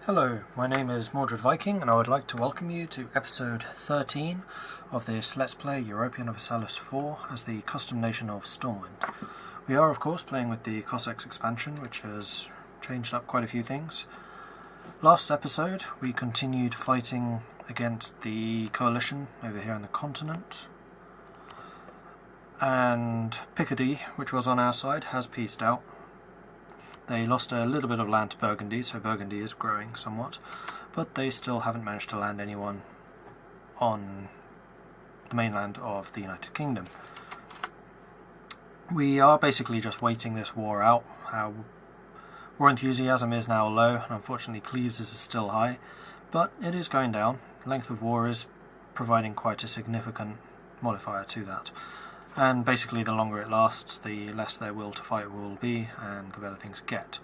Hello, my name is Mordred Viking and I would like to welcome you to episode 13 of this Let's Play Europa Universalis 4 as the custom nation of Stormwind. We are of course playing with the Cossacks expansion, which has changed up quite a few things. Last episode we continued fighting against the coalition over here on the continent, and Picardy, which was on our side, has peaced out. They lost a little bit of land to Burgundy, so Burgundy is growing somewhat, but they still haven't managed to land anyone on the mainland of the United Kingdom. We are basically just waiting this war out. Our war enthusiasm is now low, and unfortunately Cleves is still high, but it is going down. Length of war is providing quite a significant modifier to that. And basically the longer it lasts, the less their will to fight will be, and the better things get.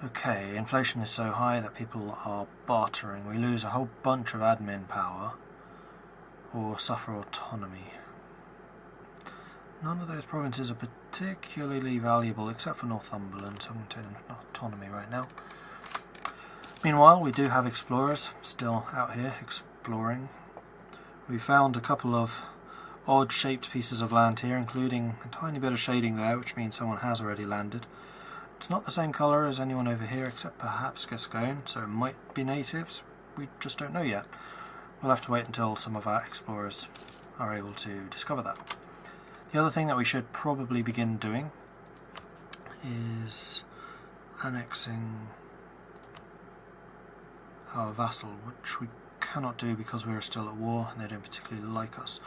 Okay, inflation is so high that people are bartering. We lose a whole bunch of admin power, or suffer autonomy. None of those provinces are particularly valuable, except for Northumberland, so I'm going to take them autonomy right now. Meanwhile, we do have explorers still out here exploring. We found a couple of odd-shaped pieces of land here, including a tiny bit of shading there, which means someone has already landed. It's not the same colour as anyone over here, except perhaps Gascogne, so it might be natives. We just don't know yet. We'll have to wait until some of our explorers are able to discover that. The other thing that we should probably begin doing is annexing our vassal, which we cannot do because we're still at war and they don't particularly like us.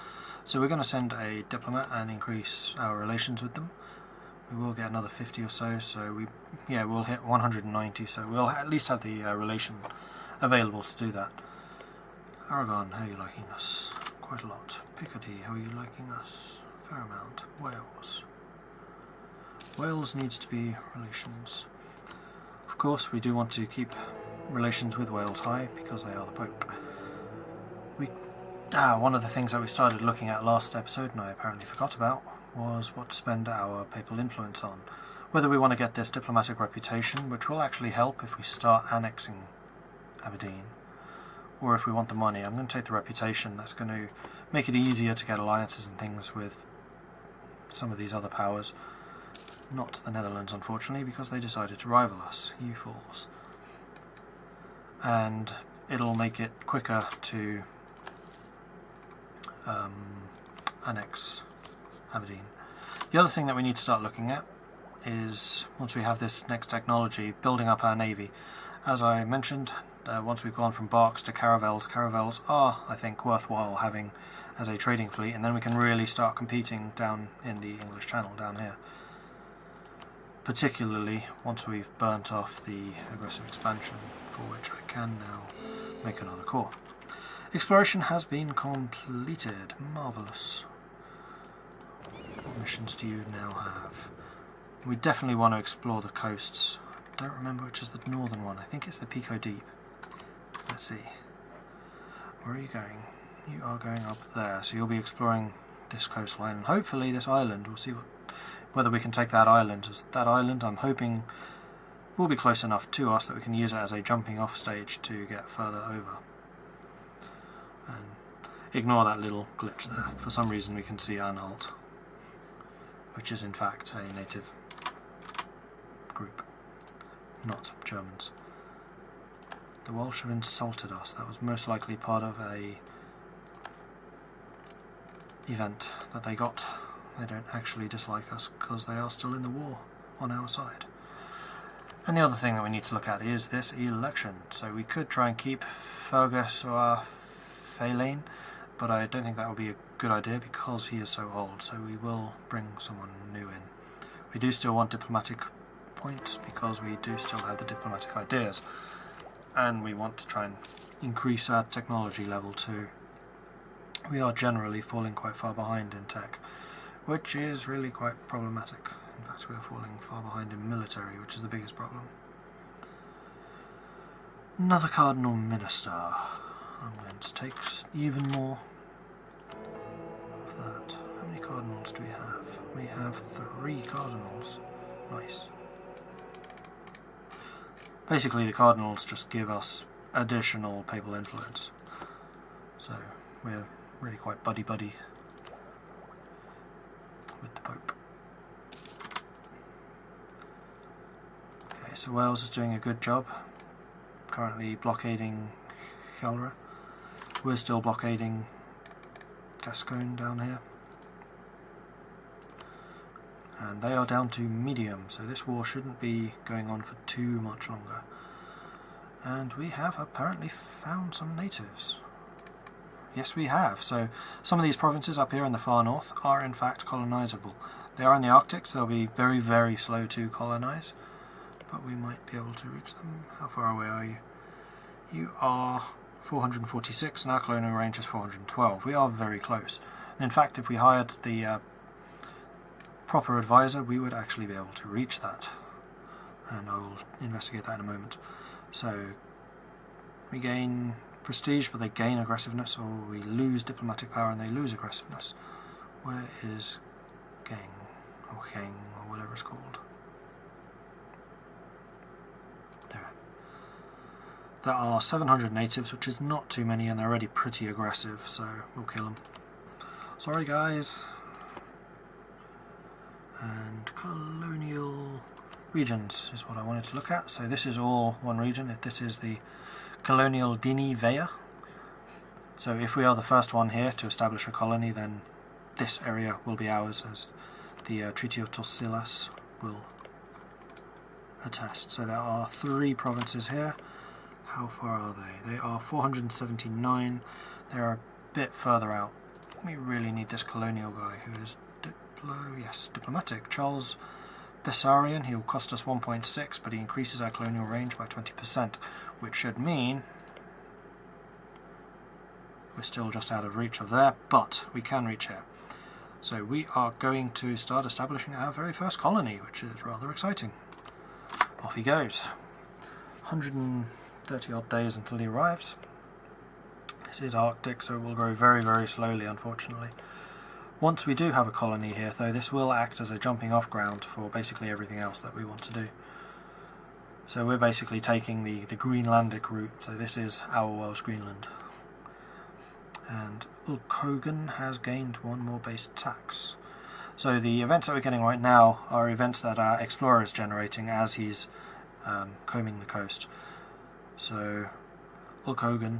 So we're going to send a diplomat and increase our relations with them. We will get another 50 or so, so we'll hit 190, so we'll at least have the relation available to do that. Aragon, how are you liking us? Quite a lot. Picardy, how are you liking us? Fair amount. Wales. Wales needs to be relations. Of course, we do want to keep relations with Wales high because they are the Pope. One of the things that we started looking at last episode, and I apparently forgot about, was what to spend our papal influence on. Whether we want to get this diplomatic reputation, which will actually help if we start annexing Aberdeen, or if we want the money. I'm going to take the reputation. That's going to make it easier to get alliances and things with some of these other powers. Not the Netherlands, unfortunately, because they decided to rival us, EU4s. And it'll make it quicker to annex Aberdeen. The other thing that we need to start looking at is, once we have this next technology, building up our navy. As I mentioned, once we've gone from barks to caravels are, I think, worthwhile having as a trading fleet, and then we can really start competing down in the English Channel down here. Particularly once we've burnt off the aggressive expansion, for which I can now make another corps. Exploration has been completed. Marvellous. What missions do you now have? We definitely want to explore the coasts. I don't remember which is the northern one. I think it's the Pico Deep. Let's see. Where are you going? You are going up there, so you'll be exploring this coastline and hopefully this island. We'll see whether we can take that island. As that island, I'm hoping, will be close enough to us that we can use it as a jumping off stage to get further over. And ignore that little glitch there. For some reason we can see Anhalt, which is in fact a native group, not Germans. The Welsh have insulted us. That was most likely part of a event that they got. They don't actually dislike us because they are still in the war on our side. And the other thing that we need to look at is this election. So we could try and keep Fergus or Faelane, but I don't think that would be a good idea because he is so old, so we will bring someone new in. We do still want diplomatic points because we do still have the diplomatic ideas, and we want to try and increase our technology level too. We are generally falling quite far behind in tech, which is really quite problematic. In fact, we are falling far behind in military, which is the biggest problem. Another cardinal minister. I'm going to take even more of that. How many cardinals do we have? We have 3 cardinals. Nice. Basically the cardinals just give us additional papal influence. So we're really quite buddy-buddy with the Pope. Okay, so Wales is doing a good job. Currently blockading Chelra. We're still blockading Gascogne down here. And they are down to medium, so this war shouldn't be going on for too much longer. And we have apparently found some natives. Yes, we have. So some of these provinces up here in the far north are in fact colonizable. They are in the Arctic, so they'll be very, very slow to colonize. But we might be able to reach them. How far away are you? You are 446, and our colonial range is 412. We are very close. And in fact, if we hired the proper advisor, we would actually be able to reach that. And I will investigate that in a moment. So we gain prestige, but they gain aggressiveness, or we lose diplomatic power and they lose aggressiveness. Where is Gang, or Heng, or whatever it's called? There. There are 700 natives, which is not too many, and they're already pretty aggressive, so we'll kill them. Sorry guys. And colonial regions is what I wanted to look at. So this is all one region. This is the colonial Dini Veya. So if we are the first one here to establish a colony, then this area will be ours, as the Treaty of Torsillas will attest. So there are 3 provinces here. How far are they? They are 479. They're a bit further out. We really need this colonial guy who is diplomatic. Charles Bessarion. He will cost us 1.6, but he increases our colonial range by 20%, which should mean we're still just out of reach of there, but we can reach here. So we are going to start establishing our very first colony, which is rather exciting. Off he goes. 130 odd days until he arrives. This is Arctic, so it will grow very, very slowly, unfortunately. Once we do have a colony here, though, this will act as a jumping off ground for basically everything else that we want to do. So we're basically taking the Greenlandic route, so this is our Welsh Greenland. And Ulkogan has gained 1 more base tax. So the events that we're getting right now are events that our explorer is generating as he's combing the coast. So Ulkogan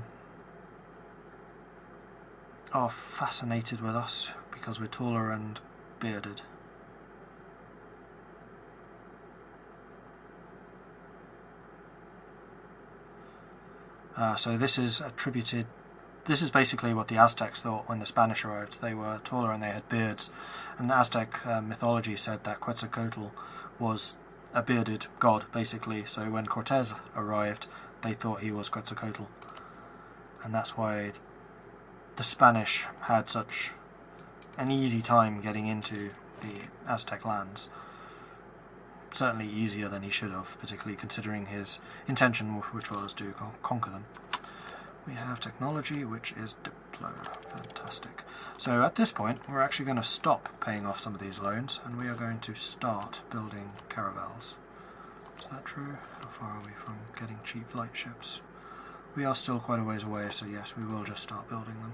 are fascinated with us because we're taller and bearded. So this is attributed. This is basically what the Aztecs thought when the Spanish arrived. They were taller and they had beards, and the Aztec mythology said that Quetzalcoatl was a bearded god, basically. So when Cortez arrived, they thought he was Quetzalcoatl, and that's why the Spanish had such an easy time getting into the Aztec lands. Certainly easier than he should have, particularly considering his intention, which was to conquer them. We have technology, which is Diplo. Fantastic. So at this point, we're actually going to stop paying off some of these loans, and we are going to start building caravels. Is that true? How far are we from getting cheap light ships? We are still quite a ways away, so yes, we will just start building them.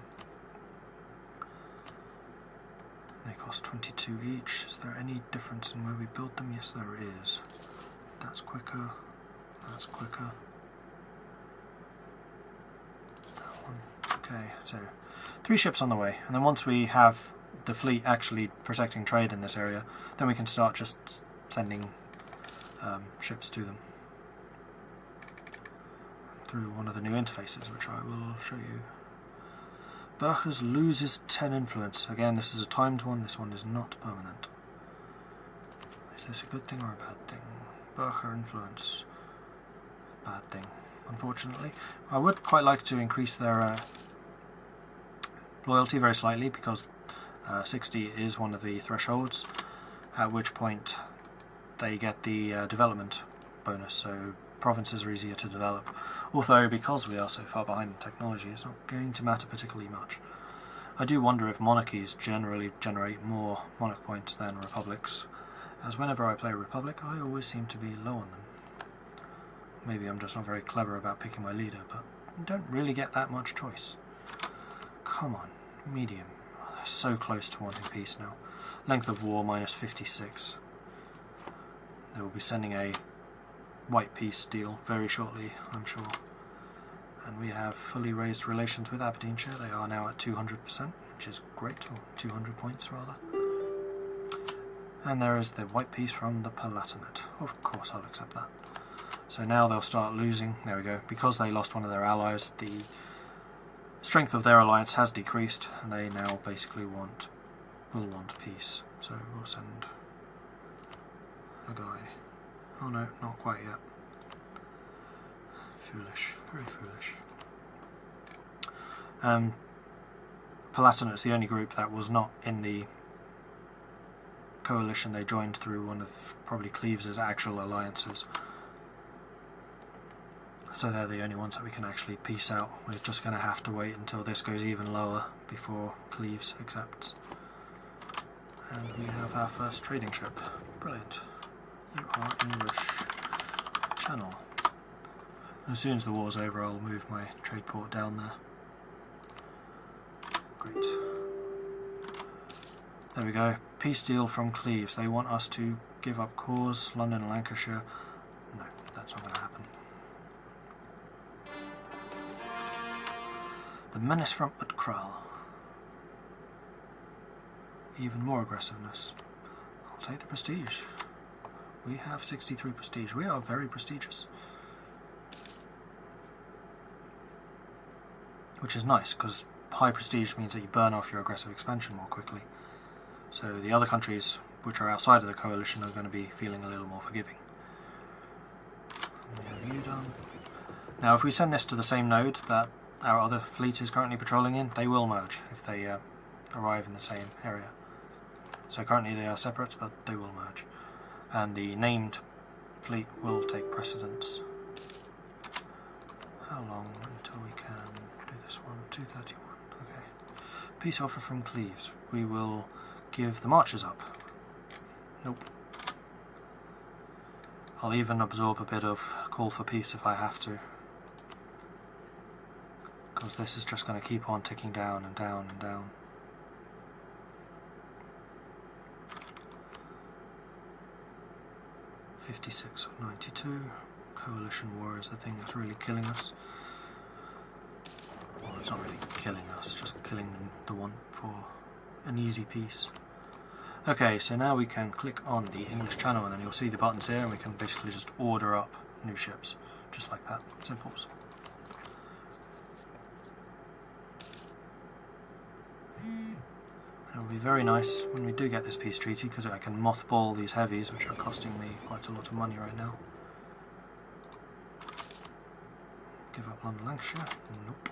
They cost 22 each. Is there any difference in where we build them? Yes, there is. That's quicker. That's quicker. That one. Okay, so 3 ships on the way, and then once we have the fleet actually protecting trade in this area, then we can start just sending ships to them through one of the new interfaces, which I will show you. Berchers loses 10 influence. Again, this is a timed one, this one is not permanent. Is this a good thing or a bad thing? Bercher influence. Bad thing, unfortunately. I would quite like to increase their loyalty very slightly, because 60 is one of the thresholds, at which point they get the development bonus, so provinces are easier to develop. Although, because we are so far behind in technology, it's not going to matter particularly much. I do wonder if monarchies generally generate more monarch points than republics, as whenever I play a republic, I always seem to be low on them. maybe I'm just not very clever about picking my leader, but you don't really get that much choice. Come on, medium. Oh, they're so close to wanting peace now. Length of war minus 56. They will be sending a white peace deal very shortly, I'm sure. And we have fully raised relations with Aberdeenshire. They are now at 200%, which is great, or 200 points rather. And there is the white peace from the Palatinate. Of course I'll accept that. So now they'll start losing. There we go. Because they lost one of their allies, the strength of their alliance has decreased, and they now basically will want peace. So we'll send a guy. Oh no, not quite yet. Foolish, very foolish. Palatinate's the only group that was not in the coalition. They joined through one of probably Cleves' actual alliances. So they're the only ones that we can actually peace out. We're just going to have to wait until this goes even lower before Cleves accepts. And we have our first trading ship. Brilliant. You are English Channel. As soon as the war's over, I'll move my trade port down there. Great. There we go. Peace deal from Cleves. They want us to give up Cores, London and Lancashire. No, that's not going to happen. The menace from Utkral. Even more aggressiveness. I'll take the prestige. We have 63 prestige. We are very prestigious. Which is nice, because high prestige means that you burn off your aggressive expansion more quickly. So the other countries which are outside of the coalition are going to be feeling a little more forgiving. We have you done. Now if we send this to the same node that our other fleet is currently patrolling in, they will merge if they arrive in the same area. So currently they are separate, but they will merge. And the named fleet will take precedence. How long until we can do this one? 231. Okay. Peace offer from Cleves. We will give the marchers up. Nope. I'll even absorb a bit of call for peace if I have to. Because this is just going to keep on ticking down and down and down. .56 of 92. Coalition war is the thing that's really killing us. Well, it's not really killing us, just killing the want for an easy peace. Okay, so now we can click on the English Channel and then you'll see the buttons here and we can basically just order up new ships. Just like that. Simples. It will be very nice when we do get this peace treaty because I can mothball these heavies which are costing me quite a lot of money right now. Give up London Lancashire? Nope.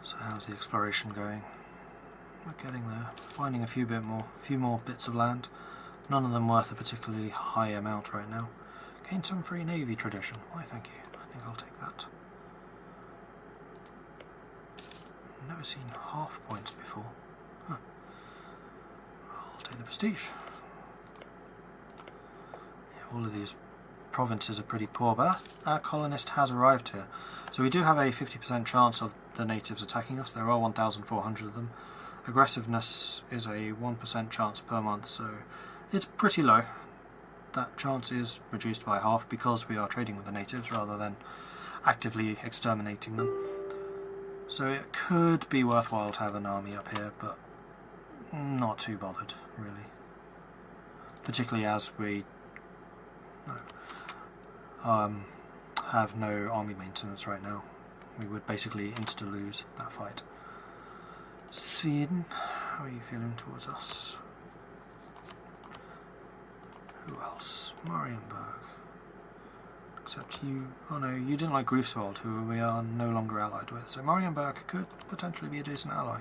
So how's the exploration going? We're getting there. Finding a few more bits of land. None of them worth a particularly high amount right now. Gain some free navy tradition. Why, thank you. I think I'll take that. Never seen half points before. Huh. I'll take the prestige. Yeah, all of these provinces are pretty poor, but our colonist has arrived here. So we do have a 50% chance of the natives attacking us. There are 1,400 of them. Aggressiveness is a 1% chance per month, so it's pretty low. That chance is reduced by half because we are trading with the natives rather than actively exterminating them. So it could be worthwhile to have an army up here, but not too bothered, really. Particularly as we have no army maintenance right now. We would basically insta-lose that fight. Sweden, how are you feeling towards us? Who else? Marienburg. Except you... Oh no, you didn't like Greifswald, who we are no longer allied with. So Marienburg could potentially be a decent ally.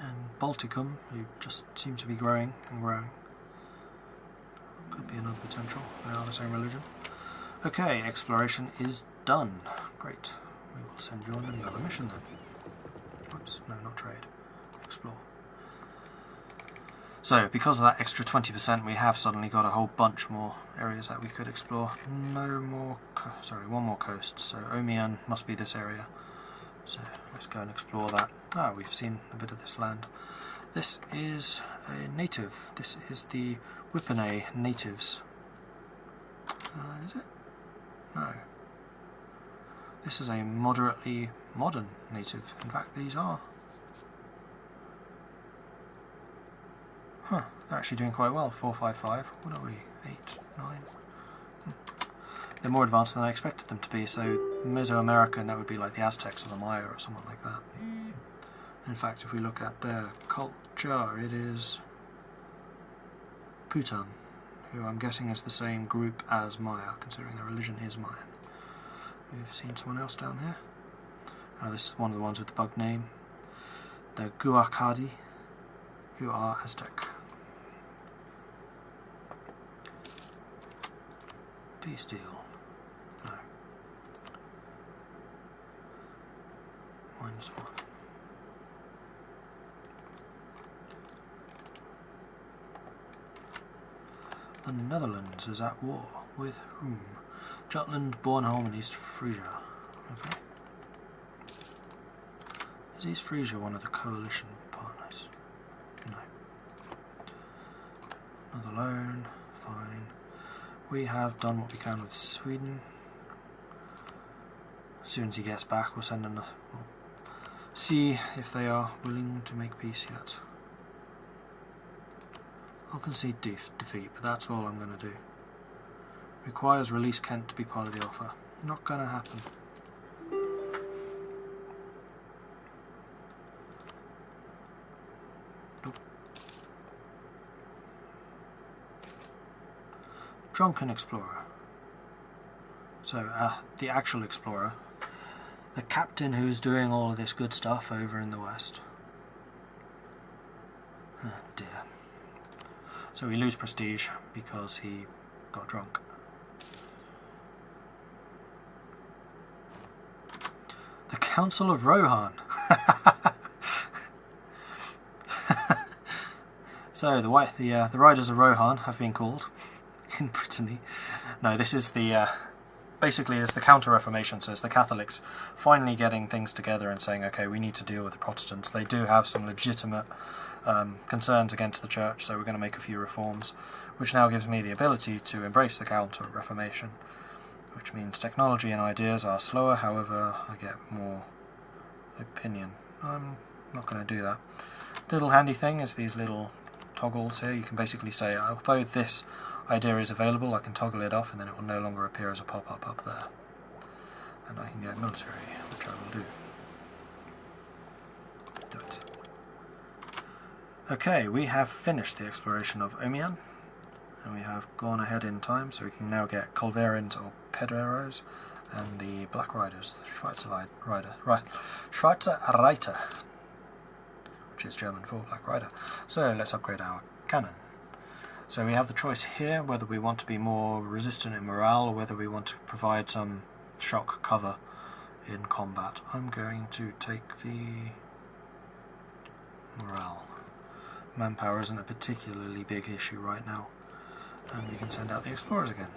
And Balticum, who just seem to be growing and growing. Could be another potential. They are the same religion. Okay, exploration is done. Great. We will send you on another mission then. Whoops, no, not trade. Explore. So, because of that extra 20%, we have suddenly got a whole bunch more areas that we could explore. No more, one more coast. So, Omian must be this area. So, let's go and explore that. Ah, we've seen a bit of this land. This is a native. This is the Whippenay natives. Is it? No. This is a moderately modern native. In fact, these are. Huh, they're actually doing quite well. 455. What are we? 8, 9? They're more advanced than I expected them to be, so Mesoamerican, that would be like the Aztecs or the Maya or someone like that. In fact, if we look at their culture, it is Putan, who I'm guessing is the same group as Maya, considering their religion is Mayan. We've seen someone else down here. Oh, this is one of the ones with the bug name. The Guacadi, who are Aztec. Peace deal. No. -1. The Netherlands is at war with whom? Jutland, Bornholm and East Frisia. Okay. Is East Frisia one of the coalition partners? No. Another loan. Fine. We have done what we can with Sweden. As soon as he gets back, we'll send we'll see if they are willing to make peace yet. I'll concede defeat, but that's all I'm going to do. Requires release Kent to be part of the offer. Not going to happen. Nope. Drunken explorer. So, the actual explorer. The captain who's doing all of this good stuff over in the west. Oh dear. So we lose prestige because he got drunk. The Council of Rohan. So the Riders of Rohan have been called in Brittany. No, this is the basically it's the Counter-Reformation. So it's the Catholics finally getting things together and saying, okay, we need to deal with the Protestants. They do have some legitimate concerns against the church, so we're going to make a few reforms, which now gives me the ability to embrace the Counter-Reformation, which means technology and ideas are slower, however I get more opinion. I'm not going to do that. The little handy thing is these little toggles here. You can basically say, although this idea is available, I can toggle it off and then it will no longer appear as a pop-up up there. And I can get military, which I will do. Do it. Okay, we have finished the exploration of Omian, and we have gone ahead in time, so we can now get Culverins or Pedreros and the Black Riders, the Schweizer Reiter, which is German for Black Rider. So let's upgrade our cannon. So we have the choice here whether we want to be more resistant in morale or whether we want to provide some shock cover in combat. I'm going to take the morale. Manpower isn't a particularly big issue right now. And we can send out the explorers again.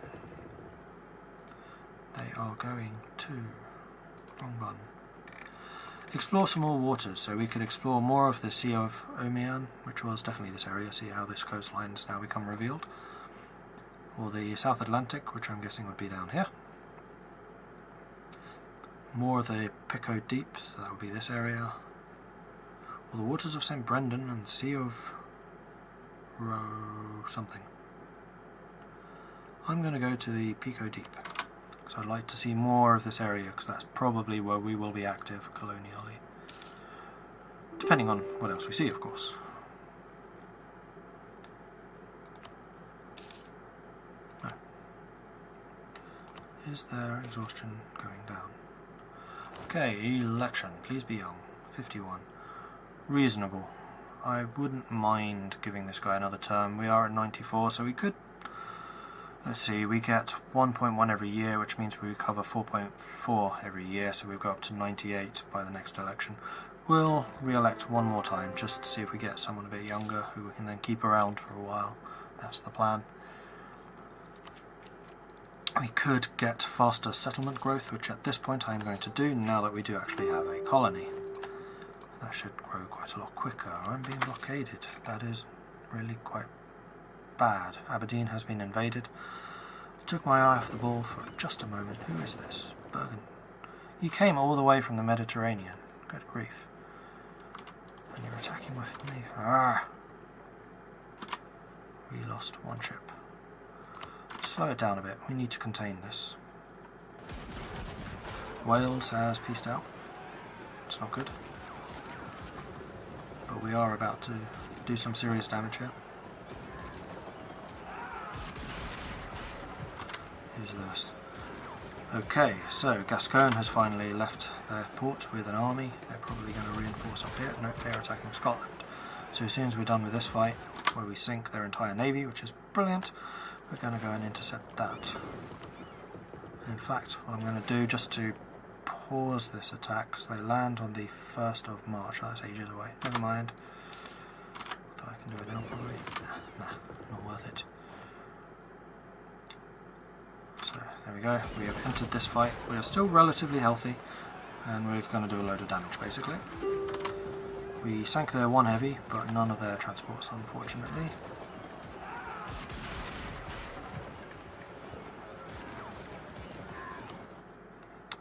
They are going to... wrong button. Explore some more waters, so we could explore more of the Sea of Omian, which was definitely this area. See how this coastline has now become revealed. Or the South Atlantic, which I'm guessing would be down here. More of the Pico Deep, so that would be this area. Or the waters of St. Brendan and the Sea of something. I'm going to go to the Pico Deep, because I'd like to see more of this area, because that's probably where we will be active colonially. Depending on what else we see, of course. No. Is there exhaustion going down? Okay, election. Please be young. 51. Reasonable. I wouldn't mind giving this guy another term. We are at 94, so we could... Let's see, we get 1.1 every year, which means we recover 4.4 every year, so we'll go up to 98 by the next election. We'll re-elect one more time just to see if we get someone a bit younger who we can then keep around for a while. That's the plan. We could get faster settlement growth, which at this point I'm going to do now that we do actually have a colony. That should grow quite a lot quicker. I'm being blockaded. That is really quite bad. Aberdeen has been invaded. Took my eye off the ball for just a moment. Who is this? Bergen. You came all the way from the Mediterranean. Good grief. And you're attacking with me. Ah! We lost one ship. Slow it down a bit. We need to contain this. Wales has peaced out. It's not good. But we are about to do some serious damage here. Who's this? Okay, so Gascogne has finally left their port with an army. They're probably going to reinforce up here. Nope, they're attacking Scotland. So as soon as we're done with this fight, where we sink their entire navy, which is brilliant, we're going to go and intercept that. In fact, what I'm going to do, just to pause this attack, because they land on the 1st of March. Oh, that's ages away. Never mind. Thought I can do it now, probably. Nah, not worth it. So, there we go. We have entered this fight. We are still relatively healthy, and we're going to do a load of damage, basically. We sank their one heavy, but none of their transports, unfortunately.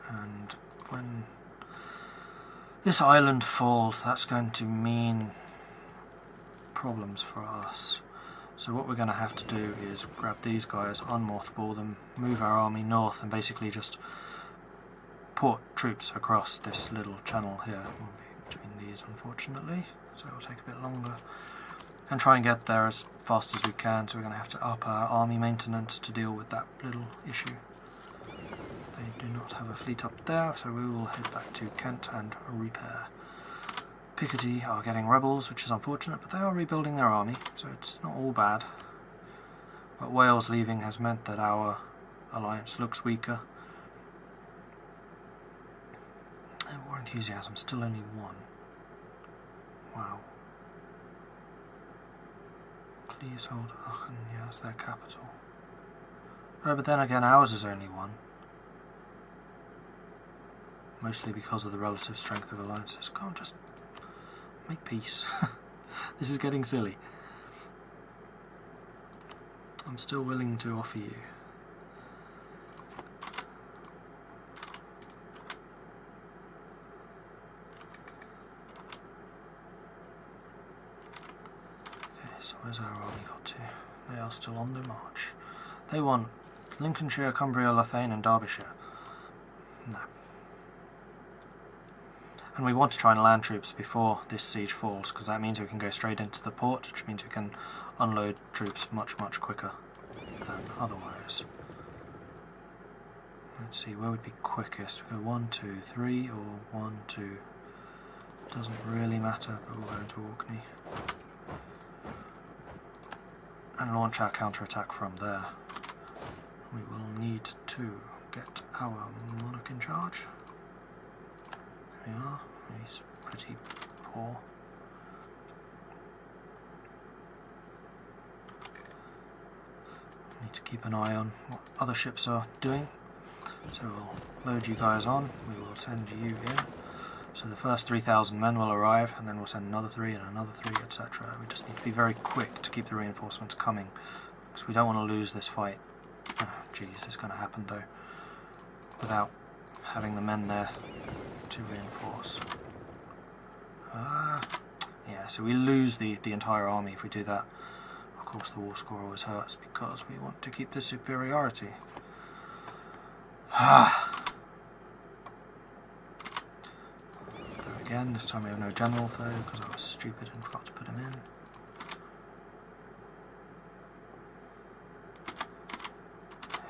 And when this island falls, that's going to mean problems for us. So what we're going to have to do is grab these guys, unmothball them, move our army north, and basically just port troops across this little channel here. We'll be between these, unfortunately, so it will take a bit longer. And try and get there as fast as we can, so we're going to have to up our army maintenance to deal with that little issue. They do not have a fleet up there, so we will head back to Kent and repair. Picardy are getting rebels, which is unfortunate, but they are rebuilding their army, so it's not all bad. But Wales leaving has meant that our alliance looks weaker. And war enthusiasm, still only 1. Wow. Cleves hold Aachen, yeah, that's their capital. Oh, but then again, ours is only 1. Mostly because of the relative strength of alliances. Can't just make peace. This is getting silly. I'm still willing to offer you. Okay, so where's our army got to? They are still on the march. They want Lincolnshire, Cumbria, Lothian and Derbyshire. No. And we want to try and land troops before this siege falls, because that means we can go straight into the port, which means we can unload troops much, much quicker than otherwise. Let's see, where would be quickest? We go 1, 2, 3, or 1, 2. Doesn't really matter, but we'll go into Orkney. And launch our counterattack from there. We will need to get our monarch in charge. There we are. He's pretty poor. Need to keep an eye on what other ships are doing. So we'll load you guys on. We will send you in. So the first 3,000 men will arrive, and then we'll send another 3 and another 3, etc. We just need to be very quick to keep the reinforcements coming, because we don't want to lose this fight. Oh, geez, it's going to happen though, without having the men there to reinforce. Yeah, so we lose the entire army if we do that. Of course the war score always hurts because we want to keep the superiority. Go again, this time we have no general though, because I was stupid and forgot to put him in.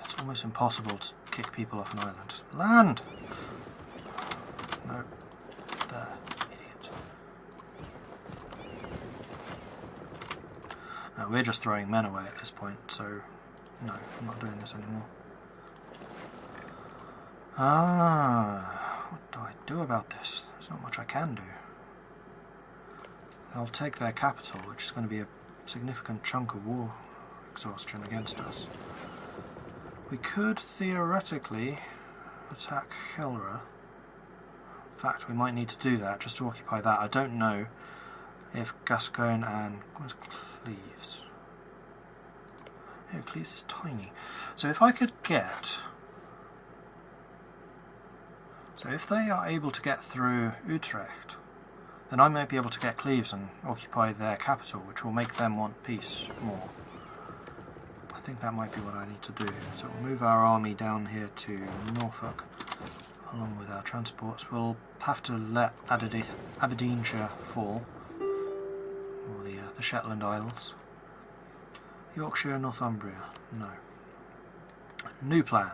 It's almost impossible to kick people off an island. Land! No. There. Idiot. No, we're just throwing men away at this point, so no, I'm not doing this anymore. What do I do about this? There's not much I can do. They'll take their capital, which is going to be a significant chunk of war exhaustion against us. We could theoretically attack Helra. In fact, we might need to do that just to occupy that. I don't know if Gascogne and where's Cleves? Yeah, Cleves is tiny. So if I could get, so if they are able to get through Utrecht, then I might be able to get Cleves and occupy their capital, which will make them want peace more. I think that might be what I need to do. So we'll move our army down here to Norfolk, along with our transports. We'll have to let Aberdeenshire fall, or the Shetland Isles. Yorkshire, Northumbria, no. New plan.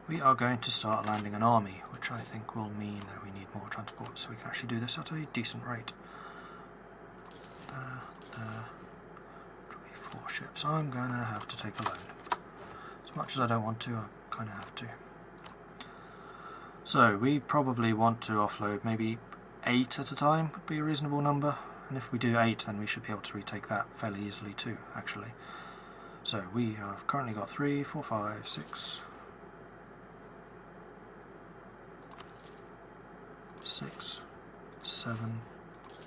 We are going to start landing an army, which I think will mean that we need more transport, so we can actually do this at a decent rate. There. 4 ships. I'm going to have to take a loan. As much as I don't want to, I kind of have to. So we probably want to offload maybe 8 at a time would be a reasonable number, and if we do 8 then we should be able to retake that fairly easily too, actually. So we have currently got 3, 4, 5, 6, 7,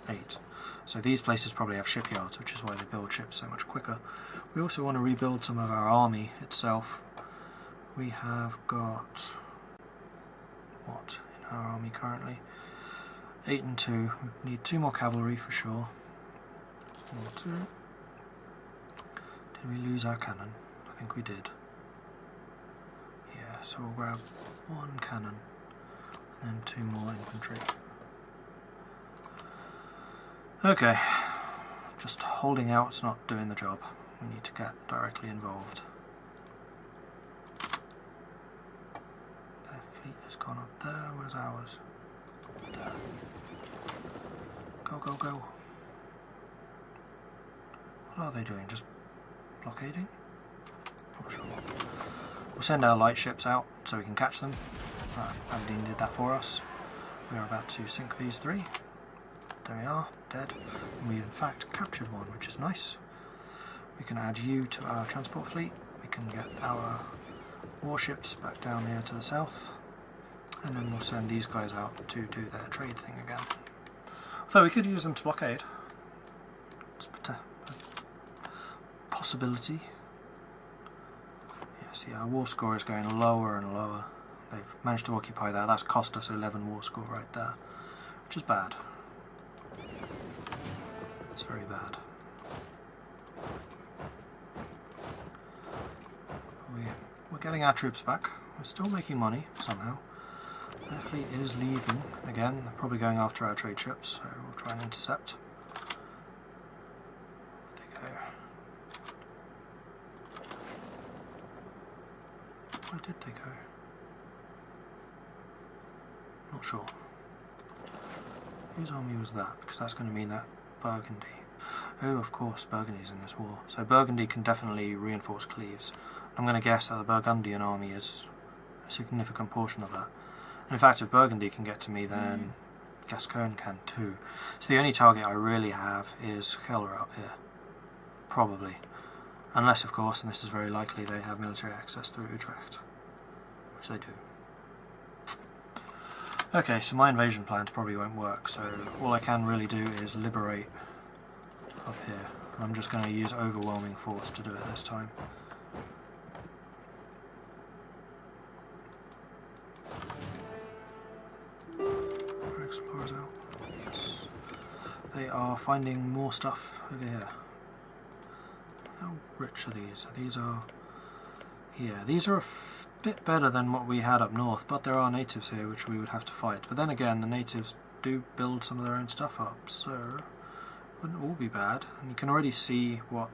8. So these places probably have shipyards, which is why they build ships so much quicker. We also want to rebuild some of our army itself. We have got what in our army currently? 8 and 2. We need 2 more cavalry for sure. 1, 2. Did we lose our cannon? I think we did. Yeah, so we'll grab 1 cannon and then 2 more infantry. Okay, just holding out's not doing the job. We need to get directly involved. Their fleet has gone up there. Where's ours? There. Go, go, go. What are they doing? Just blockading? Not sure. We'll send our light ships out so we can catch them. Aberdeen did that for us. We are about to sink these 3. There we are, dead. And we in fact captured one, which is nice. We can add you to our transport fleet. We can get our warships back down here to the south. And then we'll send these guys out to do their trade thing again. Although we could use them to blockade. It's a possibility. Yeah, see, our war score is going lower and lower. They've managed to occupy that. That's cost us 11 war score right there, which is bad. It's very bad. We're getting our troops back. We're still making money somehow. Their fleet is leaving again. They're probably going after our trade ships, so we'll try and intercept. Where'd they go? Where did they go? Not sure. Whose army was that? Because that's going to mean that Burgundy. Oh, of course, Burgundy's in this war. So Burgundy can definitely reinforce Cleves. I'm going to guess that the Burgundian army is a significant portion of that. And in fact, if Burgundy can get to me, then Gascogne can too. So the only target I really have is Helra up here. Probably. Unless, of course, and this is very likely, they have military access through Utrecht. Which they do. Okay, so my invasion plans probably won't work, so all I can really do is liberate up here. And I'm just going to use overwhelming force to do it this time. Are explorers out? Yes. They are finding more stuff over here. How rich are these? These are... yeah, these are a bit better than what we had up north, but there are natives here which we would have to fight. But then again, the natives do build some of their own stuff up, so wouldn't all be bad. And you can already see what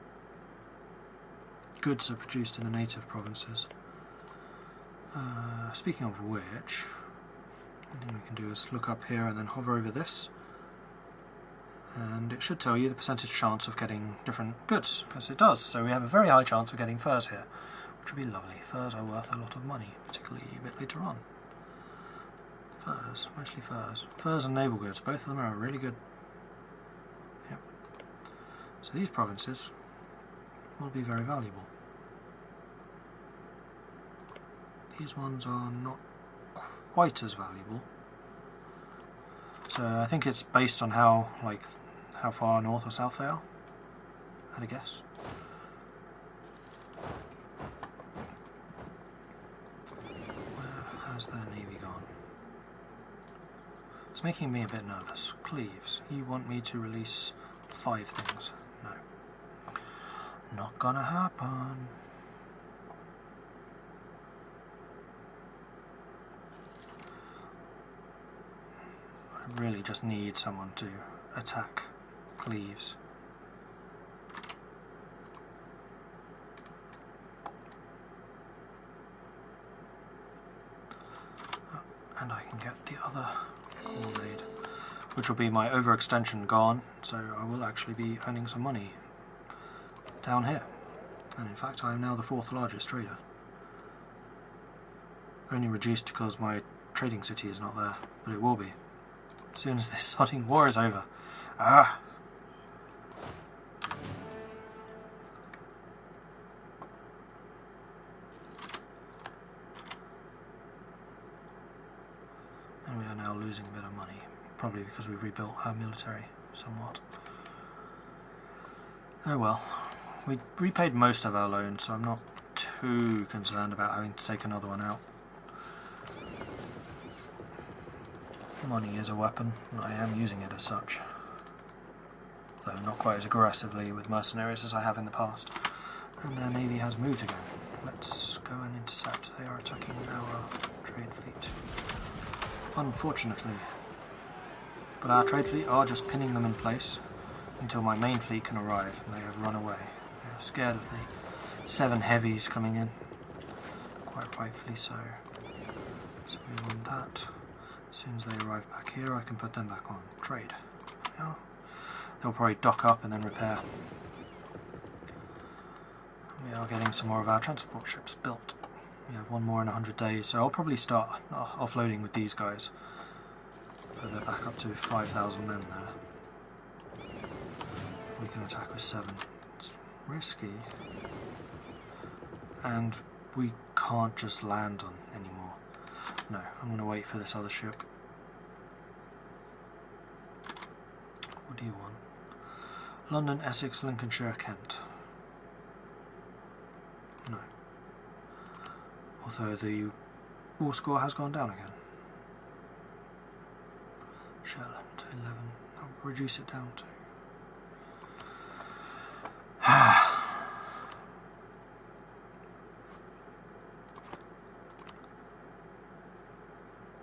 goods are produced in the native provinces. Speaking of which, one thing we can do is look up here and then hover over this, and it should tell you the percentage chance of getting different goods, as it does. So we have a very high chance of getting furs here, which would be lovely. Furs are worth a lot of money, particularly a bit later on. Furs, mostly furs. Furs and naval goods, both of them are really good. So these provinces will be very valuable. These ones are not quite as valuable. So I think it's based on how far north or south they are, I'd a guess. Where has their navy gone? It's making me a bit nervous. Cleves, you want me to release 5 things? No. Not gonna happen. I really just need someone to attack Cleves. And I can get the other core made, which will be my overextension gone, so I will actually be earning some money down here. And in fact I am now the 4th largest trader. Only reduced because my trading city is not there, but it will be as soon as this sodding war is over. Ah! And we are now losing a bit of money, probably because we've rebuilt our military somewhat. Oh well, we repaid most of our loans, so I'm not too concerned about having to take another one out. Money is a weapon, and I am using it as such. Though not quite as aggressively with mercenaries as I have in the past. And their navy has moved again. Let's go and intercept. They are attacking our trade fleet. Unfortunately. But our trade fleet are just pinning them in place until my main fleet can arrive, and they have run away. They are scared of the 7 heavies coming in. Quite rightfully so. So we want that. As soon as they arrive back here, I can put them back on trade. Yeah. They'll probably dock up and then repair. We are getting some more of our transport ships built. We have one more in 100 days, so I'll probably start offloading with these guys. So they're back up to 5,000 men there. We can attack with 7. It's risky. And we can't just land on anymore. No, I'm going to wait for this other ship. What do you want? London, Essex, Lincolnshire, Kent. No. Although the war score has gone down again. Shetland, 11. I'll reduce it down to...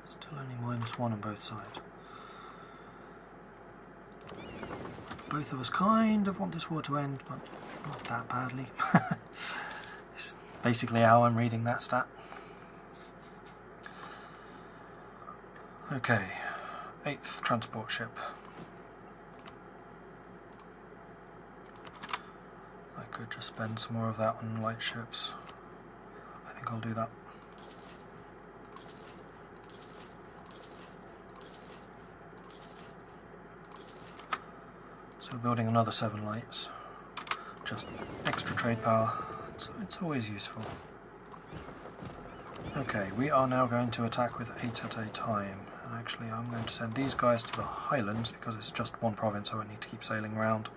Still only -1 on both sides. Both of us kind of want this war to end, but not that badly. It's basically how I'm reading that stat. Okay, 8th transport ship. I could just spend some more of that on light ships. I think I'll do that. So building another 7 lights, just extra trade power, it's always useful. Okay, we are now going to attack with 8 at a time, and actually I'm going to send these guys to the Highlands because it's just one province, so I need to keep sailing around.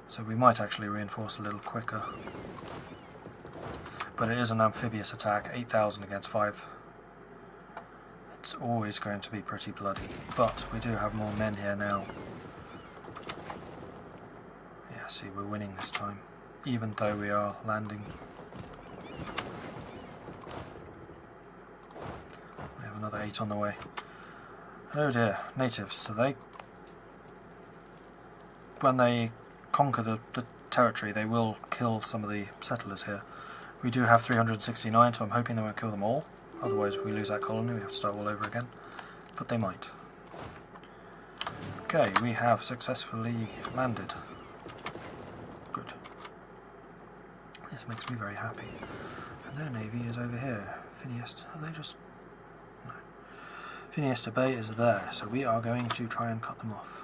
So we might actually reinforce a little quicker. But it is an amphibious attack, 8,000 against 5. It's always going to be pretty bloody, but we do have more men here now. See, we're winning this time, even though we are landing. We have another 8 on the way. Oh dear, natives. So when they conquer the territory, they will kill some of the settlers here. We do have 369, so I'm hoping they won't kill them all. Otherwise we lose that colony, we have to start all over again. But they might. Okay, we have successfully landed. Good. This makes me very happy. And their navy is over here. Phineas, are they just... No. Phineas Bay is there, so we are going to try and cut them off.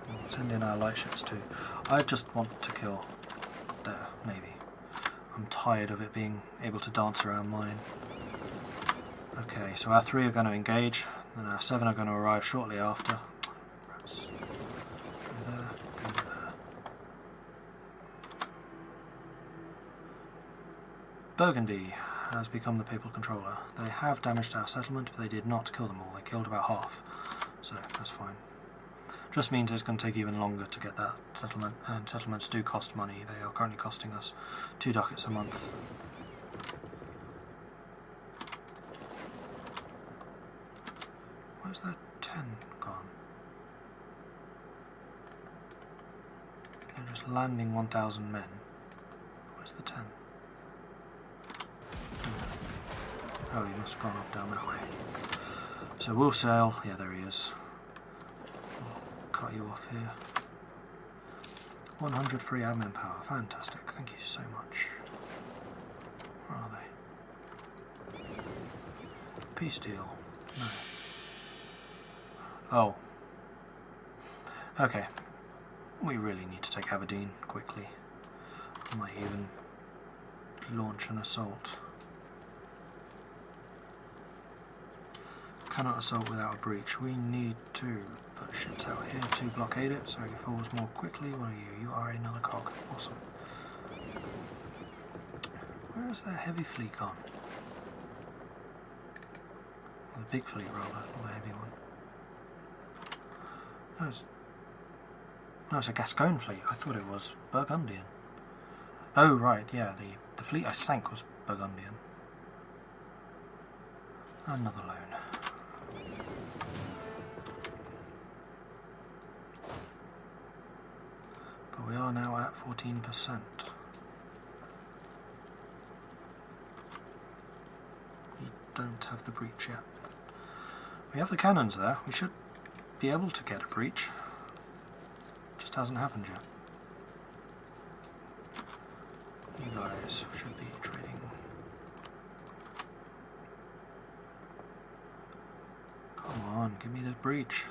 We'll send in our light ships too. I just want to kill their navy. I'm tired of it being able to dance around mine. Okay, so our 3 are going to engage, and our 7 are going to arrive shortly after. Rats. Go there, go there. Burgundy has become the papal controller. They have damaged our settlement, but they did not kill them all. They killed about half, so that's fine. Just means it's going to take even longer to get that settlement, and settlements do cost money. They are currently costing us 2 ducats a month. Where's that 10 gone? They're just landing 1,000 men. Where's the 10? Oh, he must have gone off down that way. So we'll sail. Yeah, there he is. I'll cut you off here. 100 free admin power. Fantastic. Thank you so much. Where are they? Peace deal. No. Oh. Okay. We really need to take Aberdeen quickly. I might even launch an assault. Cannot assault without a breach. We need to put ships out here to blockade it so it falls more quickly. What are you? You are another cog. Awesome. Where is their heavy fleet gone? Or the big fleet rather, not the heavy one. No, it's a Gascon fleet. I thought it was Burgundian. Oh right, yeah, the fleet I sank was Burgundian. Another loan. But we are now at 14%. We don't have the breach yet. We have the cannons there. We should be able to get a breach. Just hasn't happened yet. You guys should be trading. Come on, give me the breach.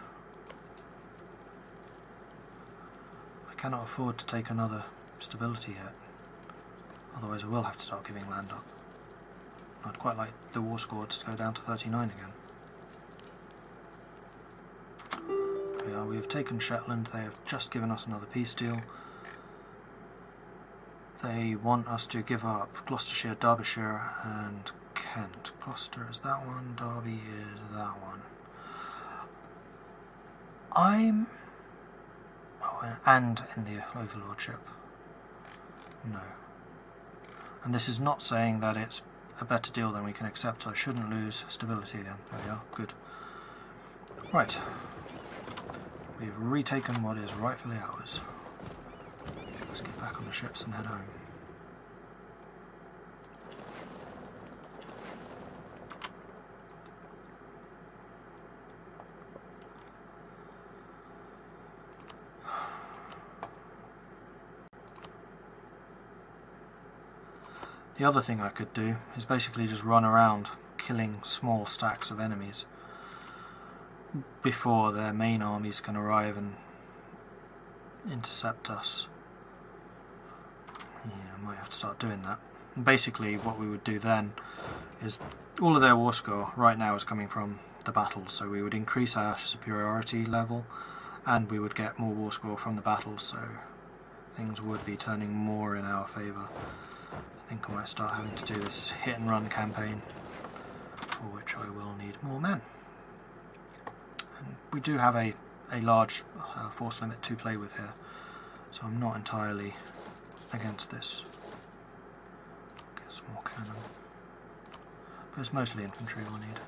I cannot afford to take another stability hit. Otherwise I will have to start giving land up. I'd quite like the war score to go down to 39 again. We have taken Shetland. They have just given us another peace deal. They want us to give up Gloucestershire, Derbyshire and Kent. Gloucester is that one, Derby is that one. And in the overlordship. No. And this is not saying that it's a better deal than we can accept, so I shouldn't lose stability again. There we are, good. Right. We've retaken what is rightfully ours. Let's get back on the ships and head home. The other thing I could do is basically just run around killing small stacks of enemies before their main armies can arrive and intercept us. Yeah, I might have to start doing that. And basically what we would do then is all of their war score right now is coming from the battles, so we would increase our superiority level and we would get more war score from the battles, so things would be turning more in our favour. I think I might start having to do this hit and run campaign, for which I will need more men. And we do have a large force limit to play with here, so I'm not entirely against this. Get some more cannon. But it's mostly infantry we'll need.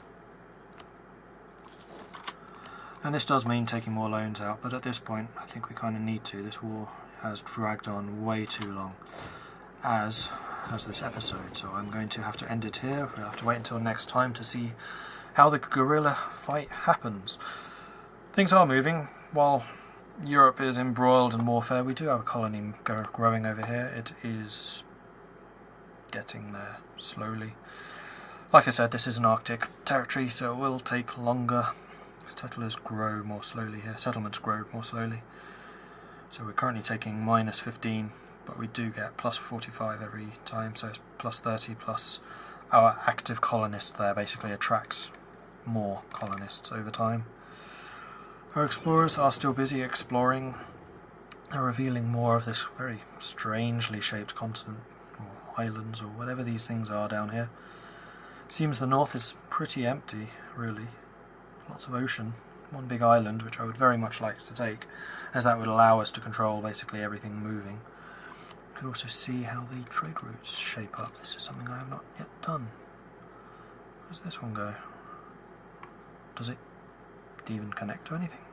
And this does mean taking more loans out, but at this point I think we kind of need to. This war has dragged on way too long, as has this episode, so I'm going to have to end it here. We'll have to wait until next time to see how the guerrilla fight happens. Things are moving. While Europe is embroiled in warfare, we do have a colony growing over here. It is getting there slowly. Like I said, this is an Arctic territory, so it will take longer. Settlers grow more slowly here. Settlements grow more slowly. So we're currently taking minus 15, but we do get plus 45 every time, so it's plus 30 plus our active colonist there basically attracts more colonists over time. Our explorers are still busy exploring. They're revealing more of this very strangely shaped continent, or islands, or whatever these things are down here. Seems the north is pretty empty, really. Lots of ocean. One big island, which I would very much like to take, as that would allow us to control basically everything moving. You can also see how the trade routes shape up. This is something I have not yet done. Where does this one go? Does it even connect to anything?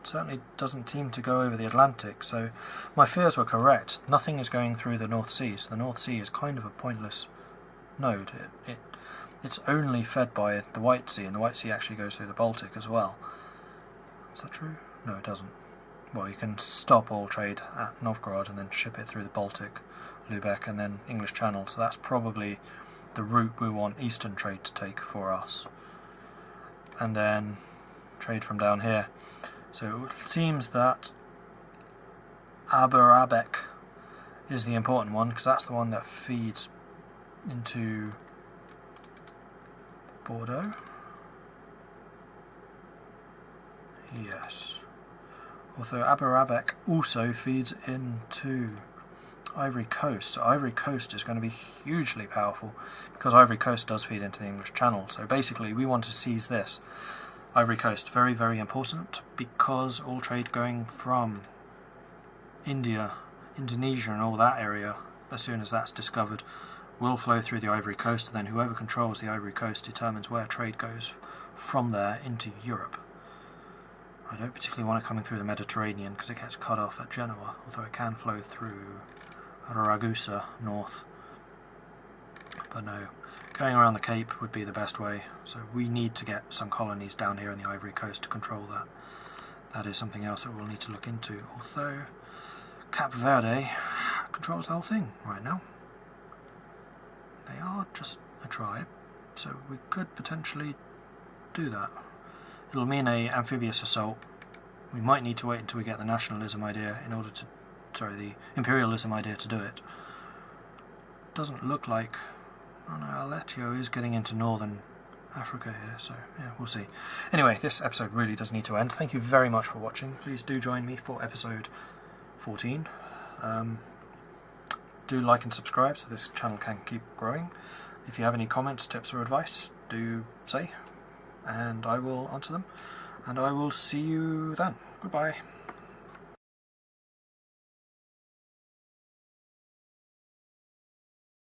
It certainly doesn't seem to go over the Atlantic, so my fears were correct. Nothing is going through the North Sea, so the North Sea is kind of a pointless node. It's only fed by the White Sea, and the White Sea actually goes through the Baltic as well. Is that true? No, it doesn't. Well, you can stop all trade at Novgorod and then ship it through the Baltic, Lubeck, and then English Channel, so that's probably the route we want Eastern trade to take for us. And then trade from down here. So it seems that Aberabek is the important one, because that's the one that feeds into Bordeaux. Yes. Although Aberabek also feeds into Ivory Coast. So Ivory Coast is going to be hugely powerful, because Ivory Coast does feed into the English Channel. So basically we want to seize this. Ivory Coast, very, very important, because all trade going from India, Indonesia and all that area, as soon as that's discovered, will flow through the Ivory Coast, and then whoever controls the Ivory Coast determines where trade goes from there into Europe. I don't particularly want it coming through the Mediterranean because it gets cut off at Genoa, although it can flow through Ragusa north. But no, going around the Cape would be the best way, so we need to get some colonies down here in the Ivory Coast to control that. That is something else that we'll need to look into, although Cape Verde controls the whole thing right now. They are just a tribe, so we could potentially do that. It'll mean an amphibious assault. We might need to wait until we get the nationalism idea in order to, the imperialism idea to do it. Doesn't look like, oh no, Aletio is getting into northern Africa here, so yeah, we'll see. Anyway, this episode really does need to end. Thank you very much for watching. Please do join me for episode 14. Do like and subscribe so this channel can keep growing. If you have any comments, tips or advice, do say, and I will answer them. And I will see you then. Goodbye.